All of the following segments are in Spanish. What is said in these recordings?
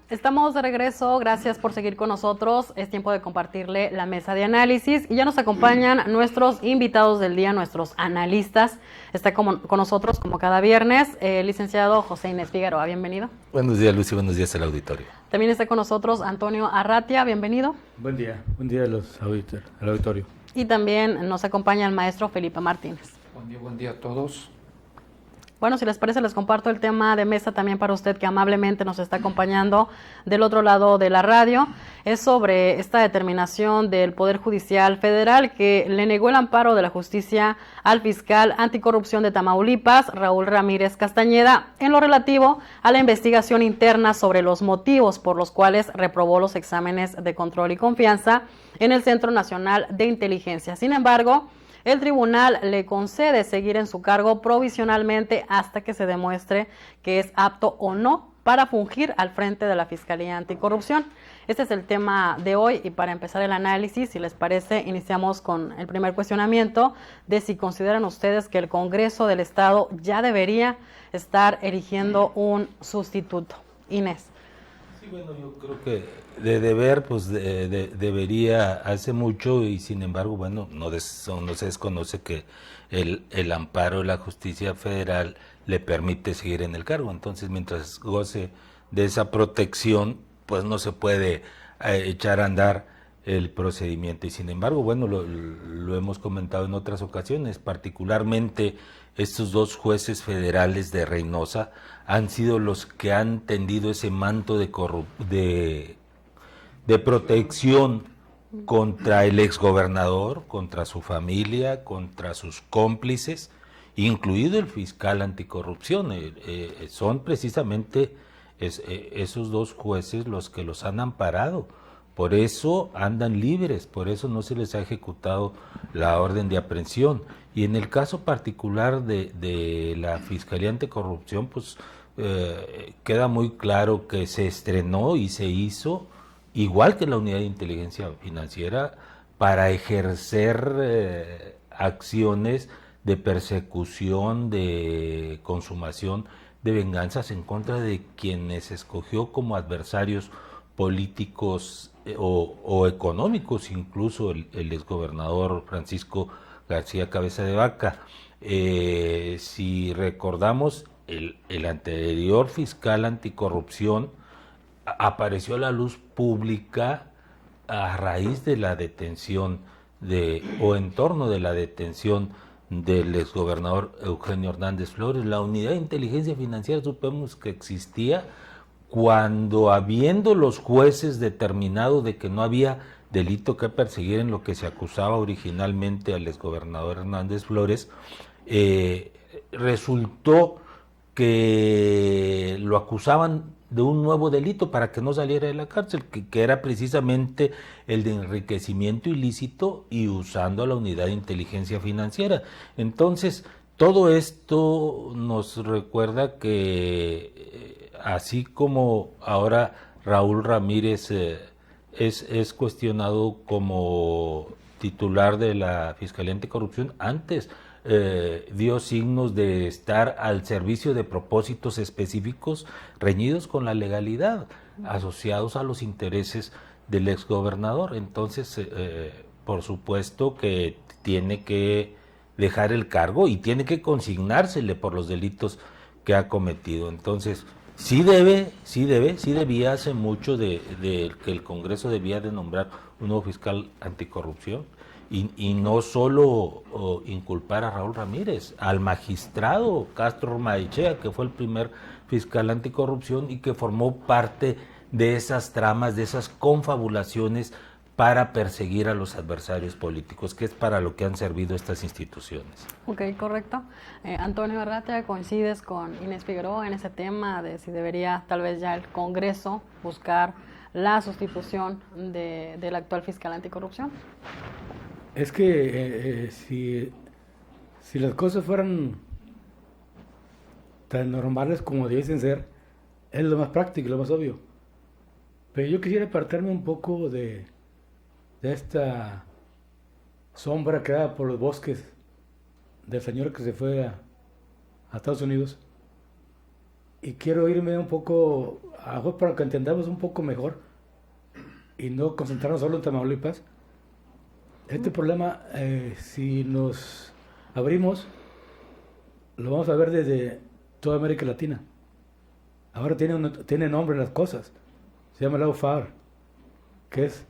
Estamos de regreso, gracias por seguir con nosotros. Es tiempo de compartirle la mesa de análisis y ya nos acompañan nuestros invitados del día, nuestros analistas. Está con nosotros como cada viernes el licenciado José Inés Figueroa, bienvenido. Buenos días, Lucy, buenos días al auditorio. También está con nosotros Antonio Arratia, bienvenido. Buen día al auditorio. Y también nos acompaña el maestro Felipe Martínez. Buen día a todos. Bueno, si les parece, les comparto el tema de mesa también para usted que amablemente nos está acompañando del otro lado de la radio. Es sobre esta determinación del Poder Judicial Federal que le negó el amparo de la justicia al fiscal anticorrupción de Tamaulipas, Raúl Ramírez Castañeda, en lo relativo a la investigación interna sobre los motivos por los cuales reprobó los exámenes de control y confianza en el Centro Nacional de Inteligencia. Sin embargo, el tribunal le concede seguir en su cargo provisionalmente hasta que se demuestre que es apto o no para fungir al frente de la Fiscalía Anticorrupción. Este es el tema de hoy y para empezar el análisis, si les parece, iniciamos con el primer cuestionamiento de si consideran ustedes que el Congreso del Estado ya debería estar erigiendo un sustituto. Inés. Sí, bueno, yo creo que de deber, pues debería hace mucho y sin embargo, bueno, no se desconoce que el amparo de la justicia federal le permite seguir en el cargo. Entonces, mientras goce de esa protección, pues no se puede echar a andar el procedimiento. Y sin embargo, bueno, lo hemos comentado en otras ocasiones, particularmente estos dos jueces federales de Reynosa han sido los que han tendido ese manto de protección contra el exgobernador, contra su familia, contra sus cómplices, incluido el fiscal anticorrupción. Son precisamente esos dos jueces los que los han amparado. Por eso andan libres, por eso no se les ha ejecutado la orden de aprehensión. Y en el caso particular de la Fiscalía Anticorrupción, pues queda muy claro que se estrenó y se hizo, igual que la Unidad de Inteligencia Financiera, para ejercer acciones de persecución, de consumación de venganzas en contra de quienes escogió como adversarios políticos o económicos, incluso el exgobernador Francisco García Cabeza de Vaca. Si recordamos, el anterior fiscal anticorrupción apareció a la luz pública a raíz de la detención o en torno de la detención del exgobernador Eugenio Hernández Flores. La Unidad de Inteligencia Financiera supimos que existía cuando, habiendo los jueces determinado de que no había delito que perseguir en lo que se acusaba originalmente al exgobernador Hernández Flores, resultó que lo acusaban de un nuevo delito para que no saliera de la cárcel, que era precisamente el de enriquecimiento ilícito y usando a la Unidad de Inteligencia Financiera. Entonces, todo esto nos recuerda que así como ahora Raúl Ramírez es cuestionado como titular de la Fiscalía Anticorrupción, antes dio signos de estar al servicio de propósitos específicos reñidos con la legalidad, asociados a los intereses del exgobernador. Entonces, por supuesto que tiene que dejar el cargo y tiene que consignársele por los delitos que ha cometido. Entonces, sí debía hace mucho de que el Congreso debía de nombrar un nuevo fiscal anticorrupción. Y no solo inculpar a Raúl Ramírez, al magistrado Castro Maechea, que fue el primer fiscal anticorrupción y que formó parte de esas tramas, de esas confabulaciones para perseguir a los adversarios políticos, que es para lo que han servido estas instituciones. Ok, correcto. Antonio Arratia, ¿coincides con Inés Figueroa en ese tema de si debería tal vez ya el Congreso buscar la sustitución del actual fiscal anticorrupción? Es que si las cosas fueran tan normales como dicen ser, es lo más práctico, lo más obvio. Pero yo quisiera apartarme un poco de esta sombra creada por los bosques del señor que se fue a Estados Unidos, y quiero irme un poco a lo mejor para que entendamos un poco mejor y no concentrarnos solo en Tamaulipas, este problema, si nos abrimos, lo vamos a ver desde toda América Latina. Ahora tiene nombre las cosas. Se llama lawfare, que es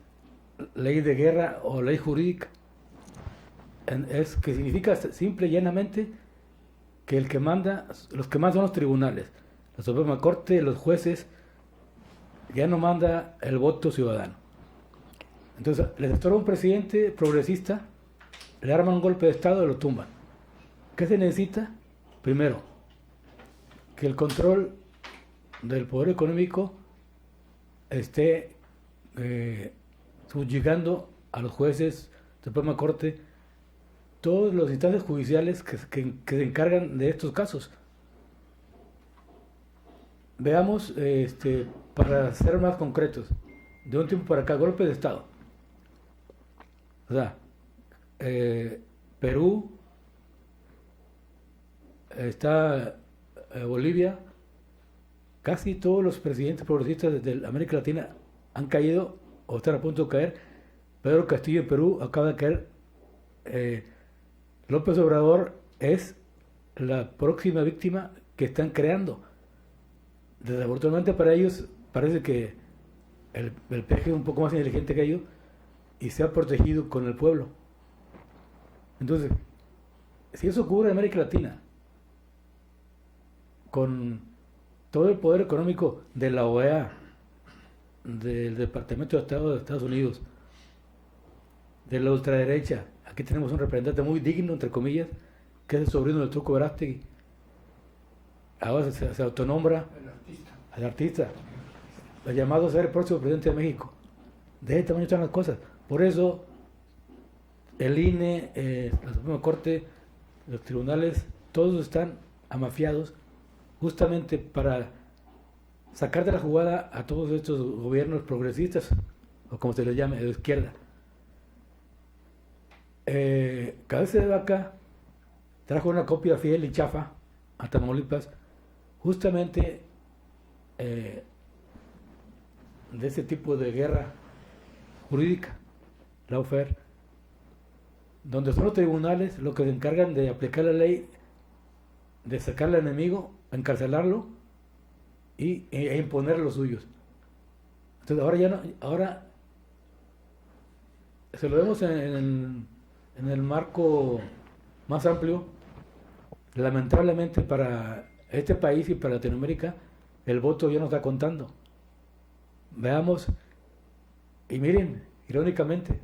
ley de guerra o ley jurídica. Que significa simple y llanamente que los que mandan son los tribunales, la Suprema Corte, los jueces, ya no manda el voto ciudadano. Entonces, les estorba un presidente progresista, le arman un golpe de Estado y lo tumban. ¿Qué se necesita? Primero, que el control del poder económico esté subyugando a los jueces, Suprema Corte, todos los instancias judiciales que se encargan de estos casos. Veamos, para ser más concretos, de un tiempo para acá, golpe de Estado. O sea, Perú, está Bolivia, casi todos los presidentes progresistas de América Latina han caído o están a punto de caer. Pedro Castillo en Perú acaba de caer. López Obrador es la próxima víctima que están creando. Desafortunadamente para ellos parece que el peje es un poco más inteligente que ellos y se ha protegido con el pueblo. Entonces, si eso ocurre en América Latina, con todo el poder económico de la OEA, del Departamento de Estado de Estados Unidos, de la ultraderecha, aquí tenemos un representante muy digno, entre comillas, que es el sobrino del Tuco Verástegui, ahora se autonombra el artista, el llamado a ser el próximo presidente de México. De ese tamaño están las cosas. Por eso el INE, la Suprema Corte, los tribunales, todos están amafiados justamente para sacar de la jugada a todos estos gobiernos progresistas, o como se les llame, de izquierda. Cabeza de Vaca trajo una copia fiel y chafa a Tamaulipas, justamente de ese tipo de guerra jurídica, lawfare, donde son los tribunales los que se encargan de aplicar la ley, de sacar al enemigo, encarcelarlo e imponer los suyos. Entonces ahora se lo vemos en el marco más amplio. Lamentablemente para este país y para Latinoamérica el voto ya no está contando. Veamos, y miren, irónicamente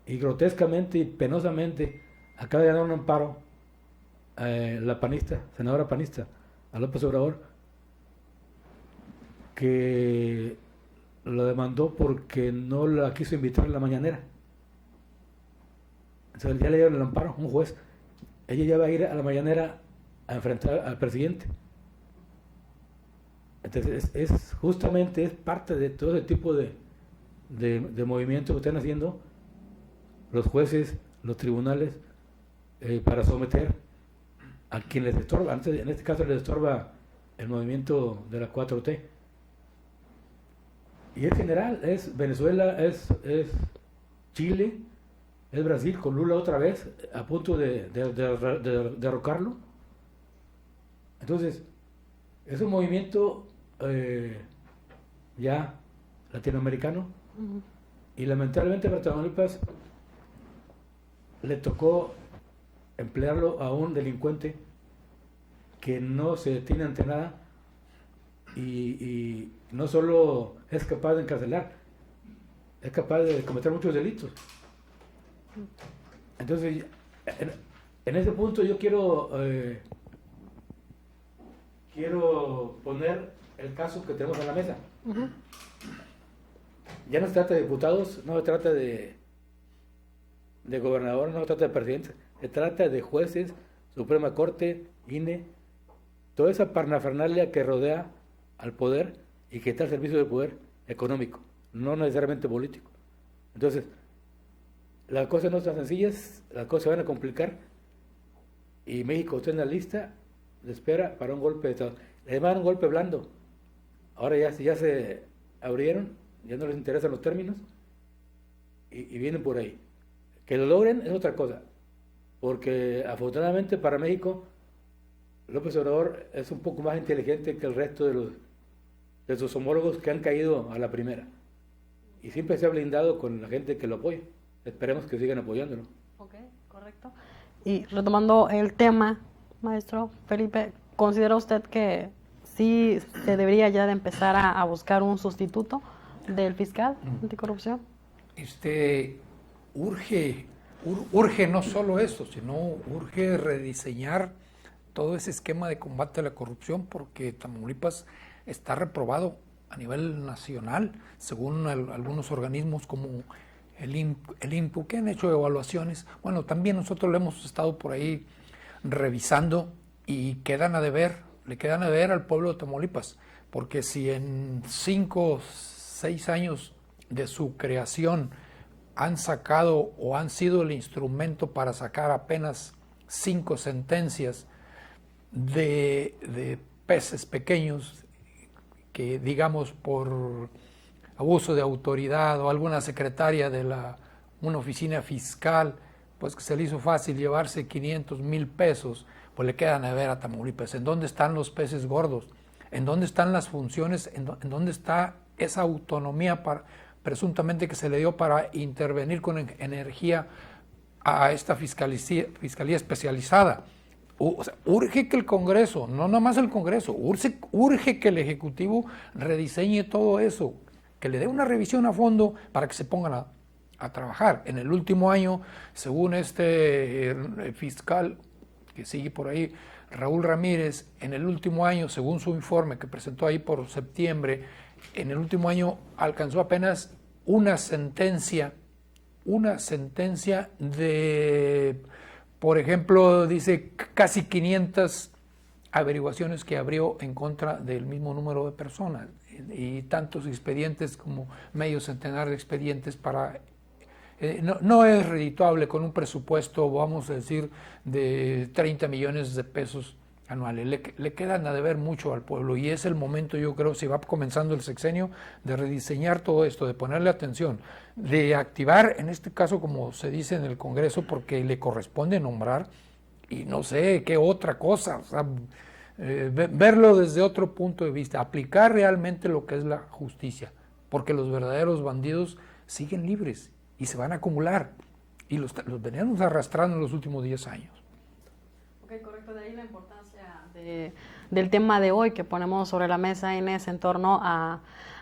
y grotescamente y penosamente acaba de ganar un amparo la panista, senadora panista, a López Obrador, que lo demandó porque no la quiso invitar a la mañanera. Entonces ya le dieron el amparo, un juez. Ella ya va a ir a la mañanera a enfrentar al presidente. Entonces es justamente es parte de todo ese tipo de movimientos que están haciendo los jueces, los tribunales, para someter a quien les estorba. Antes, en este caso les estorba el movimiento de la 4T. Y es general, es Venezuela, es Chile, es Brasil, con Lula otra vez a punto de derrocarlo. Entonces, es un movimiento ya latinoamericano. Y lamentablemente para Tamaulipas le tocó emplearlo a un delincuente que no se detiene ante nada y no solo es capaz de encarcelar, es capaz de cometer muchos delitos. Entonces, en ese punto yo quiero poner el caso que tenemos en la mesa. Ya no se trata de diputados, no se trata de gobernador, no se trata de presidentes, se trata de jueces, Suprema Corte, INE, toda esa parnafernalia que rodea al poder y que está al servicio del poder económico, no necesariamente político. Entonces, las cosas no están sencillas, las cosas se van a complicar y México está en la lista de espera para un golpe de Estado. Le llaman un golpe blando, ahora ya se abrieron, ya no les interesan los términos y vienen por ahí. Que lo logren es otra cosa, porque afortunadamente para México, López Obrador es un poco más inteligente que el resto de sus homólogos que han caído a la primera. Y siempre se ha blindado con la gente que lo apoya. Esperemos que sigan apoyándolo. Ok, correcto. Y retomando el tema, maestro Felipe, ¿considera usted que sí se debería ya de empezar a buscar un sustituto del fiscal anticorrupción? Urge no solo eso, sino urge rediseñar todo ese esquema de combate a la corrupción, porque Tamaulipas está reprobado a nivel nacional, según algunos organismos como el INPU, que han hecho evaluaciones. Bueno, también nosotros lo hemos estado por ahí revisando y le quedan a deber al pueblo de Tamaulipas, porque si en 5 o 6 años de su creación han sacado o han sido el instrumento para sacar apenas 5 sentencias de peces pequeños, que digamos por abuso de autoridad o alguna secretaria de una oficina fiscal, pues que se le hizo fácil llevarse 500,000 pesos, pues le quedan a ver a Tamaulipas. ¿En dónde están los peces gordos? ¿En dónde están las funciones? ¿En dónde está esa autonomía presuntamente que se le dio para intervenir con energía a esta fiscalía especializada? O sea, urge que el Congreso, no nada más el Congreso, urge que el Ejecutivo rediseñe todo eso, que le dé una revisión a fondo para que se pongan a trabajar. En el último año, según el fiscal que sigue por ahí, Raúl Ramírez, en el último año, según su informe que presentó ahí por septiembre, en el último año alcanzó apenas una sentencia de, por ejemplo, dice casi 500 averiguaciones que abrió en contra del mismo número de personas y tantos expedientes como medio centenar de expedientes para... no es redituable con un presupuesto, vamos a decir, de 30 millones de pesos anuales. Le quedan a deber mucho al pueblo y es el momento, yo creo, si va comenzando el sexenio, de rediseñar todo esto, de ponerle atención, de activar, en este caso, como se dice en el Congreso, porque le corresponde nombrar, y no sé qué otra cosa, o sea, verlo desde otro punto de vista, aplicar realmente lo que es la justicia, porque los verdaderos bandidos siguen libres y se van a acumular, y los veníamos arrastrando en los últimos 10 años. Ok, correcto, de ahí la importancia del tema de hoy que ponemos sobre la mesa, Inés, en torno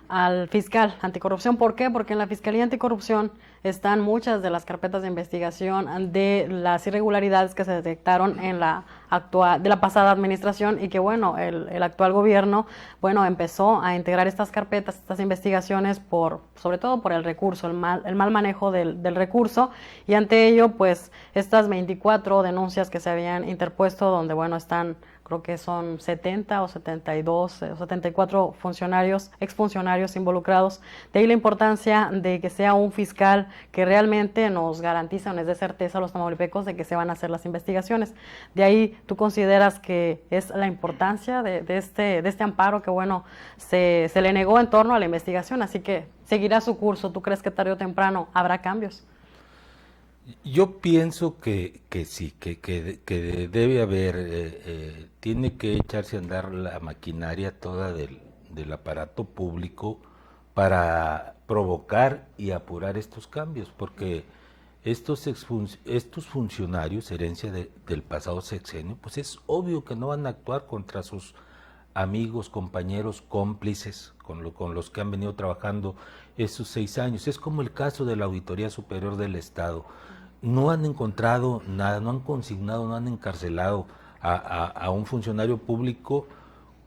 al fiscal anticorrupción. ¿Por qué? Porque en la Fiscalía Anticorrupción están muchas de las carpetas de investigación de las irregularidades que se detectaron en de la pasada administración y que, bueno, el actual gobierno, bueno, empezó a integrar estas carpetas, estas investigaciones sobre todo por el recurso, el mal manejo del recurso, y ante ello, pues, estas 24 denuncias que se habían interpuesto, donde, bueno, están, creo que son 70 o 72 o 74 exfuncionarios involucrados. De ahí la importancia de que sea un fiscal que realmente nos garantiza, nos dé certeza a los tamaulipecos de que se van a hacer las investigaciones. De ahí, ¿tú consideras que es la importancia de este amparo que, bueno, se le negó en torno a la investigación? Así que seguirá su curso. ¿Tú crees que tarde o temprano habrá cambios? Yo pienso que sí, que debe haber, tiene que echarse a andar la maquinaria toda del aparato público para provocar y apurar estos cambios, porque estos funcionarios, herencia del pasado sexenio, pues es obvio que no van a actuar contra sus amigos, compañeros, cómplices con los que han venido trabajando esos 6 años. Es como el caso de la Auditoría Superior del Estado. No han encontrado nada, no han consignado, no han encarcelado a un funcionario público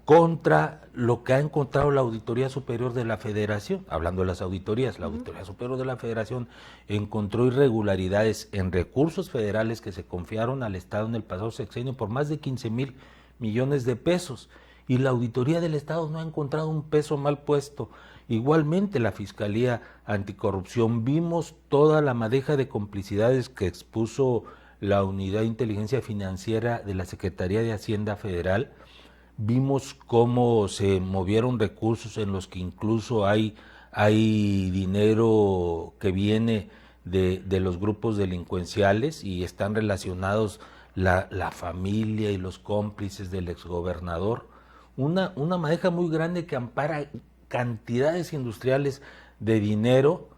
contra lo que ha encontrado la Auditoría Superior de la Federación. Hablando de las auditorías, la Auditoría Superior de la Federación encontró irregularidades en recursos federales que se confiaron al Estado en el pasado sexenio por más de 15,000 millones de pesos. Y la Auditoría del Estado no ha encontrado un peso mal puesto. Igualmente la Fiscalía Anticorrupción, vimos toda la madeja de complicidades que expuso la Unidad de Inteligencia Financiera de la Secretaría de Hacienda Federal, vimos cómo se movieron recursos en los que incluso hay dinero que viene de los grupos delincuenciales y están relacionados la familia y los cómplices del exgobernador. Una madeja muy grande que ampara cantidades industriales de dinero,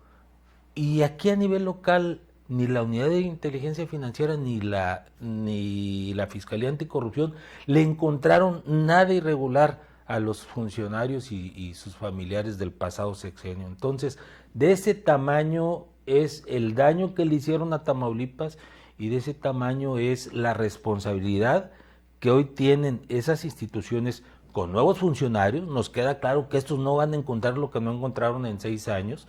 y aquí a nivel local ni la Unidad de Inteligencia Financiera ni la Fiscalía Anticorrupción le encontraron nada irregular a los funcionarios y sus familiares del pasado sexenio. Entonces, de ese tamaño es el daño que le hicieron a Tamaulipas, y de ese tamaño es la responsabilidad que hoy tienen esas instituciones con nuevos funcionarios. Nos queda claro que estos no van a encontrar lo que no encontraron en 6 años,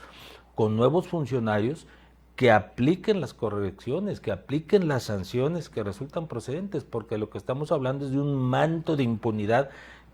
con nuevos funcionarios que apliquen las correcciones, que apliquen las sanciones que resultan procedentes, porque lo que estamos hablando es de un manto de impunidad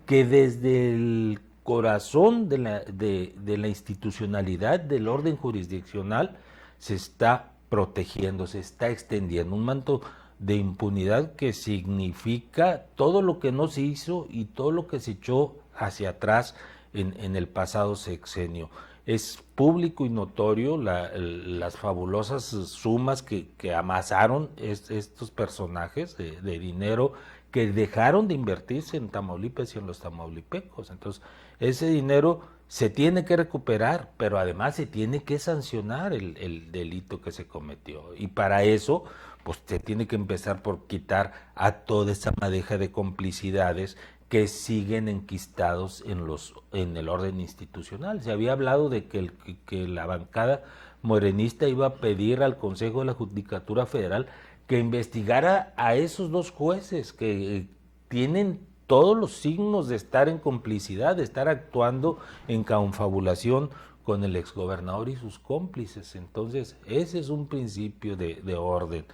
que desde el corazón de la institucionalidad del orden jurisdiccional se está protegiendo, se está extendiendo, un manto de impunidad que significa todo lo que no se hizo y todo lo que se echó hacia atrás en el pasado sexenio. Es público y notorio las fabulosas sumas que amasaron estos personajes de dinero que dejaron de invertirse en Tamaulipas y en los tamaulipecos. Entonces, ese dinero se tiene que recuperar, pero además se tiene que sancionar el delito que se cometió. Y para eso, pues se tiene que empezar por quitar a toda esa madeja de complicidades que siguen enquistados en el orden institucional. Se había hablado de que la bancada morenista iba a pedir al Consejo de la Judicatura Federal que investigara a esos 2 jueces que tienen todos los signos de estar en complicidad, de estar actuando en confabulación con el exgobernador y sus cómplices. Entonces, ese es un principio de orden.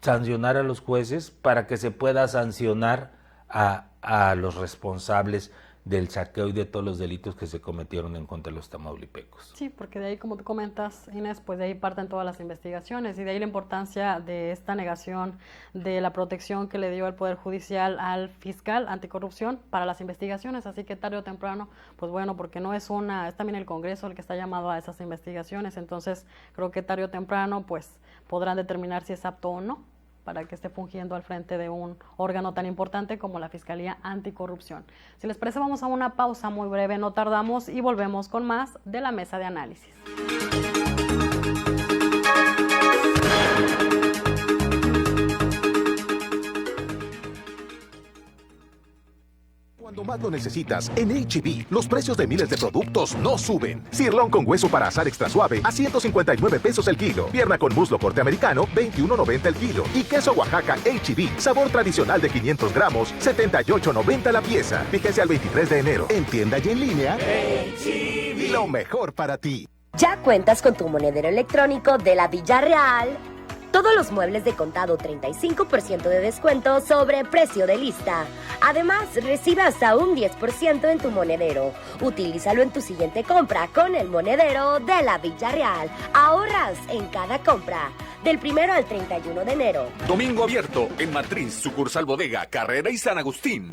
Sancionar a los jueces para que se pueda sancionar a los responsables del saqueo y de todos los delitos que se cometieron en contra de los tamaulipecos. Sí, porque de ahí, como tú comentas, Inés, pues de ahí parten todas las investigaciones, y de ahí la importancia de esta negación de la protección que le dio el Poder Judicial al fiscal anticorrupción para las investigaciones. Así que tarde o temprano, pues bueno, porque no es es también el Congreso el que está llamado a esas investigaciones. Entonces creo que tarde o temprano pues podrán determinar si es apto o no para que esté fungiendo al frente de un órgano tan importante como la Fiscalía Anticorrupción. Si les parece, vamos a una pausa muy breve, no tardamos, y volvemos con más de la mesa de análisis. Cuando más lo necesitas, en H-E-B, los precios de miles de productos no suben. Cirlón con hueso para asar extra suave a 159 pesos el kilo. Pierna con muslo corte americano, 21.90 el kilo. Y queso Oaxaca H-E-B, sabor tradicional de 500 gramos, 78.90 la pieza. Fíjese al 23 de enero. En tienda y en línea. H-E-B, lo mejor para ti. Ya cuentas con tu monedero electrónico de la Villarreal. Todos los muebles de contado 35% de descuento sobre precio de lista. Además, recibe hasta un 10% en tu monedero. Utilízalo en tu siguiente compra con el monedero de la Villarreal. Ahorras en cada compra. Del 1 al 31 de enero. Domingo abierto en Matriz, sucursal Bodega, Carrera y San Agustín.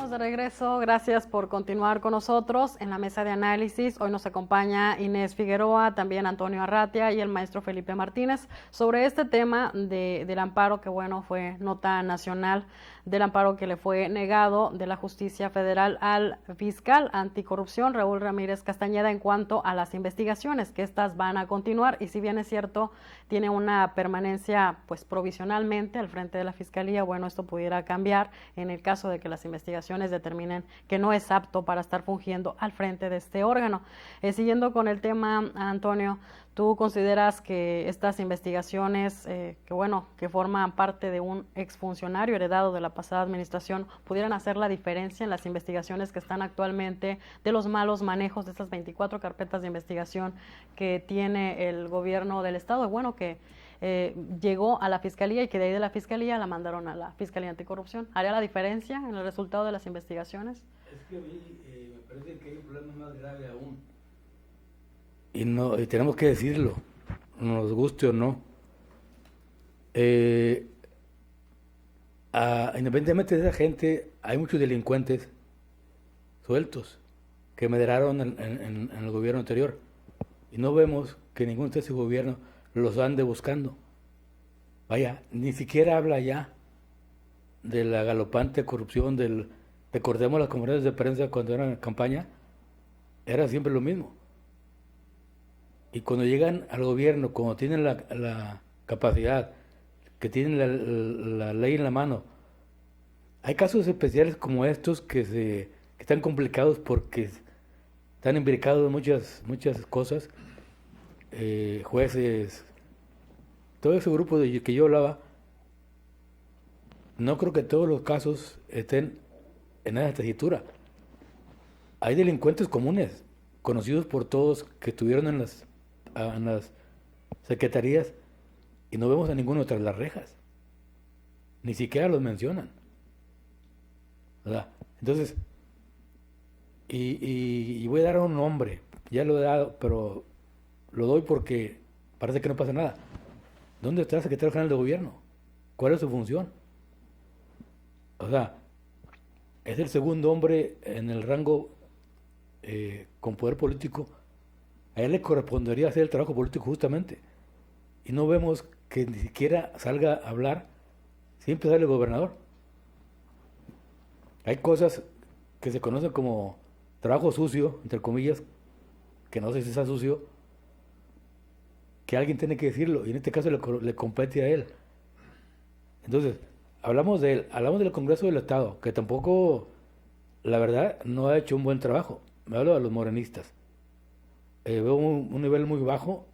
De regreso, gracias por continuar con nosotros en la mesa de análisis. Hoy nos acompaña Inés Figueroa, también Antonio Arratia y el maestro Felipe Martínez sobre este tema del amparo que, bueno, fue nota nacional, del amparo que le fue negado de la Justicia Federal al fiscal anticorrupción Raúl Ramírez Castañeda en cuanto a las investigaciones, que estas van a continuar, y si bien es cierto, tiene una permanencia pues provisionalmente al frente de la Fiscalía, bueno, esto pudiera cambiar en el caso de que las investigaciones determinen que no es apto para estar fungiendo al frente de este órgano. Siguiendo con el tema, Antonio, ¿tú consideras que estas investigaciones, que forman parte de un exfuncionario heredado de la pasada administración, pudieran hacer la diferencia en las investigaciones que están actualmente de los malos manejos de estas 24 carpetas de investigación que tiene el gobierno del Estado? Bueno, que llegó a la Fiscalía y que de ahí de la Fiscalía la mandaron a la Fiscalía Anticorrupción. ¿Haría la diferencia en el resultado de las investigaciones? Es que a mí me parece que hay un problema más grave aún. Y tenemos que decirlo. nos guste o no. Independientemente de esa gente, hay muchos delincuentes sueltos que mederaron en el gobierno anterior. Y no vemos que ningún de esos gobiernos los ande buscando. Vaya, ni siquiera habla ya de la galopante corrupción recordemos las conferencias de prensa cuando eran en campaña, era siempre lo mismo. Y cuando llegan al gobierno, cuando tienen la capacidad, que tienen la ley en la mano, hay casos especiales como estos que están complicados porque están imbricados en muchas cosas, jueces, todo ese grupo de que yo hablaba. No creo que todos los casos estén en esa tesitura. Hay delincuentes comunes, conocidos por todos, que estuvieron en las secretarías y no vemos a ninguno tras las rejas. Ni siquiera los mencionan. ¿Verdad? Entonces, y voy a dar un nombre, ya lo he dado, pero lo doy porque parece que no pasa nada. ¿Dónde está el secretario general de gobierno? ¿Cuál es su función? O sea, es el segundo hombre en el rango con poder político. A él le correspondería hacer el trabajo político justamente. Y no vemos que ni siquiera salga a hablar, siempre sale el gobernador. Hay cosas que se conocen como trabajo sucio, entre comillas, que no sé si está sucio, que alguien tiene que decirlo, y en este caso le compete a él. Entonces, hablamos del Congreso del Estado, que tampoco, la verdad, no ha hecho un buen trabajo. Me hablo de los morenistas. Veo un nivel muy bajo,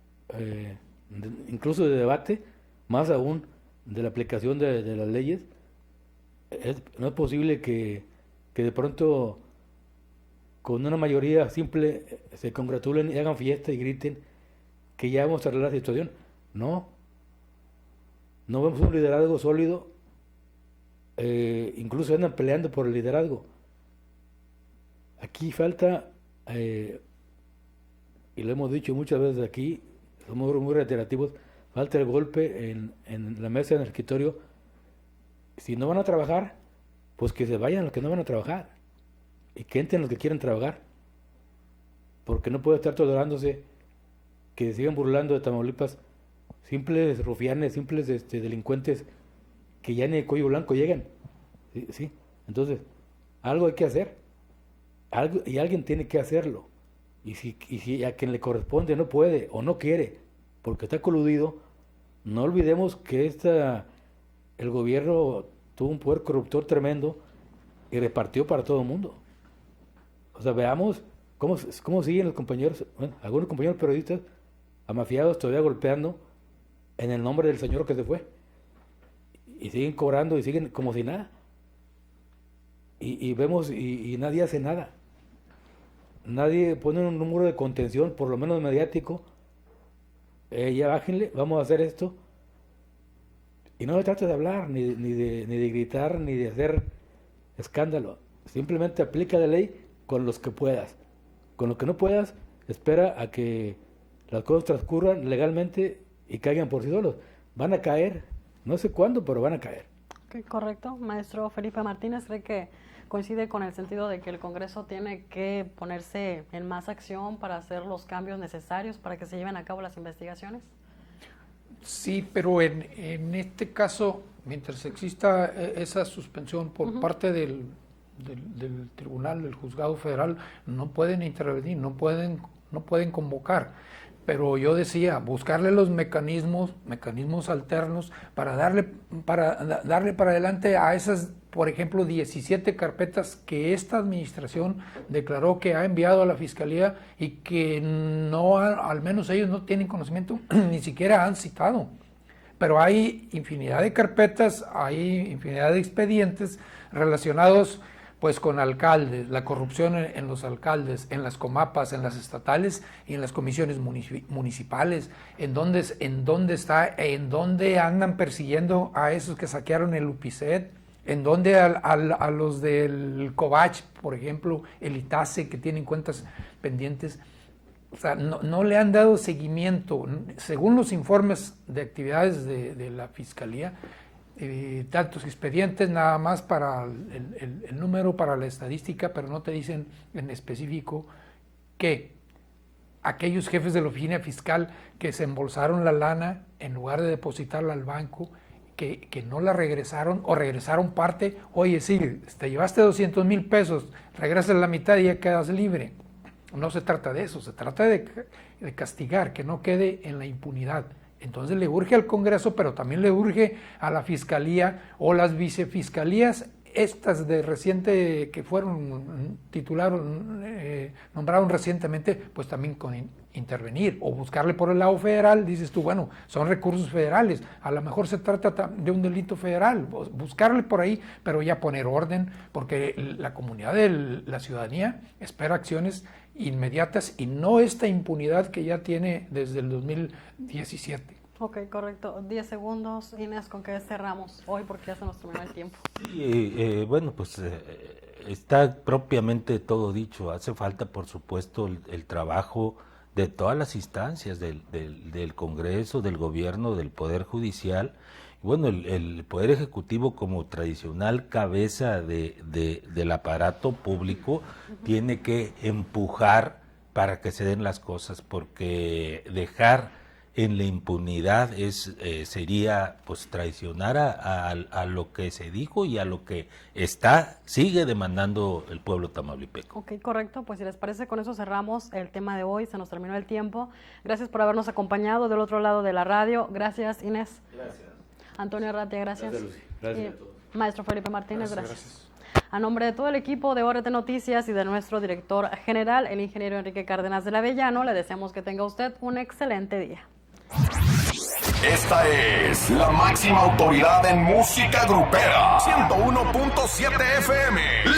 incluso de debate, más aún de la aplicación de las leyes. No es posible que de pronto, con una mayoría simple, se congratulen y hagan fiesta y griten que ya vamos a arreglar la situación. No vemos un liderazgo sólido. Incluso andan peleando por el liderazgo. Aquí falta, y lo hemos dicho muchas veces aquí, somos muy reiterativos, falta el golpe en la mesa, en el escritorio. Si no van a trabajar, pues que se vayan los que no van a trabajar y que entren los que quieren trabajar, porque no puede estar tolerándose que sigan burlando de Tamaulipas simples rufianes, simples delincuentes que ya ni de cuello blanco llegan. ¿Sí? Entonces, algo hay que hacer. Y alguien tiene que hacerlo. Y si a quien le corresponde no puede o no quiere, porque está coludido, no olvidemos que el gobierno tuvo un poder corruptor tremendo y repartió para todo el mundo. O sea, veamos cómo siguen los compañeros, bueno, algunos compañeros periodistas amafiados todavía golpeando en el nombre del señor que se fue. Y siguen cobrando y siguen como si nada. Y vemos y nadie hace nada. Nadie pone un número de contención, por lo menos mediático. Ya bájenle, vamos a hacer esto. Y no se trata de hablar, ni de gritar, ni de hacer escándalo. Simplemente aplica la ley con los que puedas. Con lo que no puedas, espera a que las cosas transcurran legalmente y caigan por sí solos. Van a caer, no sé cuándo, pero van a caer. Okay, correcto. Maestro Felipe Martínez, ¿cree que coincide con el sentido de que el Congreso tiene que ponerse en más acción para hacer los cambios necesarios para que se lleven a cabo las investigaciones? Sí, pero en este caso, mientras exista esa suspensión por parte del tribunal, del juzgado federal, no pueden intervenir, no pueden convocar. Pero yo decía, buscarle los mecanismos alternos para darle para adelante a esas, por ejemplo, 17 carpetas que esta administración declaró que ha enviado a la Fiscalía y que al menos ellos no tienen conocimiento, ni siquiera han citado. Pero hay infinidad de carpetas, hay infinidad de expedientes relacionados pues con alcaldes, la corrupción en los alcaldes, en las comapas, en las estatales y en las comisiones municipales, en dónde andan persiguiendo a esos que saquearon el UPICET, en dónde a los del COVACH, por ejemplo, el ITASE, que tienen cuentas pendientes. O sea, no le han dado seguimiento. Según los informes de actividades de la Fiscalía, tantos expedientes nada más para el número, para la estadística, pero no te dicen en específico que aquellos jefes de la oficina fiscal que se embolsaron la lana en lugar de depositarla al banco, que no la regresaron o regresaron parte. Oye, sí, te llevaste 200,000 pesos, regresas la mitad y ya quedas libre. No se trata de eso, se trata de castigar, que no quede en la impunidad. Entonces le urge al Congreso, pero también le urge a la Fiscalía o las vicefiscalías, estas de reciente que fueron nombraron recientemente, pues también intervenir o buscarle por el lado federal. Dices tú, bueno, son recursos federales, a lo mejor se trata de un delito federal, buscarle por ahí, pero ya poner orden, porque la comunidad de la ciudadanía espera acciones inmediatas y no esta impunidad que ya tiene desde el 2017. Ok, correcto. 10 segundos. Inés, ¿con qué cerramos hoy? Porque ya se nos terminó el tiempo. Bueno, pues está propiamente todo dicho. Hace falta, por supuesto, el trabajo de todas las instancias del Congreso, del Gobierno, del Poder Judicial. Bueno, el Poder Ejecutivo, como tradicional cabeza del aparato público, tiene que empujar para que se den las cosas, porque dejar en la impunidad sería pues traicionar a lo que se dijo y a lo que sigue demandando el pueblo tamaulipeco. Ok, correcto. Pues si les parece, con eso cerramos el tema de hoy. Se nos terminó el tiempo. Gracias por habernos acompañado del otro lado de la radio. Gracias, Inés. Gracias. Antonio Arratia, gracias. Gracias, Lucy. Gracias a todos. Maestro Felipe Martínez, gracias. A nombre de todo el equipo de ORT Noticias y de nuestro director general, el ingeniero Enrique Cárdenas de la Avellano, le deseamos que tenga usted un excelente día. Esta es la máxima autoridad en música grupera. 101.7 FM.